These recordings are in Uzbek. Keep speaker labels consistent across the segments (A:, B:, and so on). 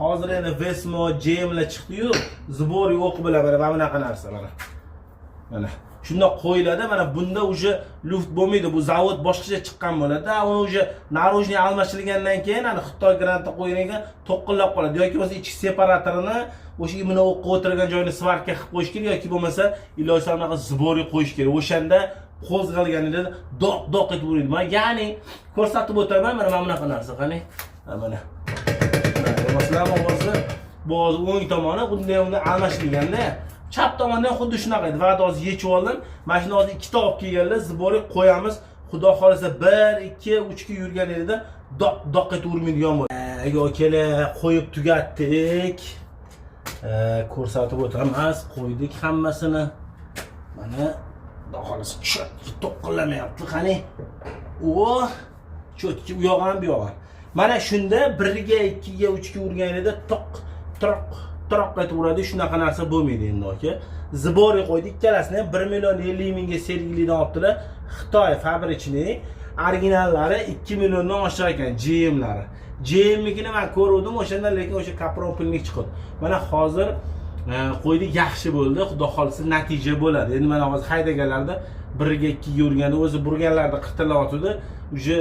A: Hozir endi Vesmo, JM'lar chiqdi-yu, zbori o'q bilan mana bunaqa narsa mana. Mana shunda qo'yiladi. Mana bunda uje luft bo'lmaydi. Bu zavod boshqacha chiqqan bo'ladi. Uni uje narojniy almashtirilgandan keyin ana Xitoy grantda qo'yilgan to'qqinlab qoladi. Yoki bo'lmasa ichki separatorini o'sha imini o'qqa o'tirgan joyini svarka qilib qo'yish kerak yoki bo'lmasa ilojsiz anaqa zbori qo'yish kerak. O'shanda qo'zg'alganida doq etib uradi. Ya'ni ko'rsatib o'taman mana bunaqa narsa qani. Mana. Masalan, bu o'ng tomoni bunday almashtirilganda chap tomondan xuddi shunaqa edi. Vaqt hozir yechib oldim. Mashina hozir ikkita olib kelganlar, zbori qo'yamiz. Xudo xolasa 1, 2, 3 ga yurgan edi, doq etib urmaydigan bo'ldi. Kela qo'yib tugatdik. Ko'rsatib o'tamiz, qo'ydik hammasini. Mana xudo xolasa to'qqinlamayapti qani. Cho'tki u yoq ham bu yoq ham. Mana shunda 1 ga 2 ga 3 ga urganida troq etib uradi. Shunaqa narsa bo'lmaydi endi aka. Zbori qo'ydik, ikkalasini 1.50.000 ga sergilidan olibdilar. Xitoy fabrichniy originallari 2 milliondan oshiq ekan, JM'lari. JM'nikini men ko'rdim o'shanda, lekin o'sha kapropilnik chiqdi. Mana hozir qo'ydik, yaxshi bo'ldi. Xudo xolsa natija bo'ladi. Endi mana hozir haydaganlarda 1 ga 2 ga urganda o'zi burganlarda qirtillayotdi. Uje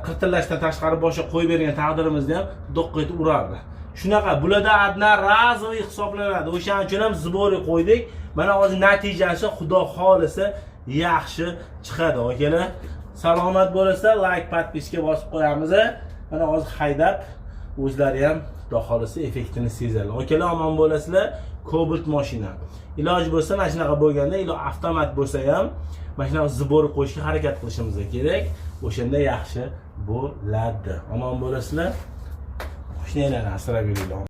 A: qirtillashdan tashqari boshqa qo'yib bergan taqdirimizda ham doq etib urardi. Shunaqa bularda adna razoviy hisoblanadi. O'shaning uchun ham zbori qo'ydik. Mana hozir natijasi xudo xolisa yaxshi chiqadi. Akalar, salomat bo'lasizlar, like, podpiska bosib qo'yamiz. Mana hozir haydab o'zlari ham xudo xolisa effektini sezadilar. Akalar, omon bo'lasizlar. Cobalt mashina. Iloji bo'lsa mana shunaqa bo'lganda, avtomat bo'lsa ham mana shunaqa zbori qo'yishga harakat qilishimiz kerak. O'shanda yaxshi bo'ladi. Omon bo'lasizlar. Shunday asrab yuringlar.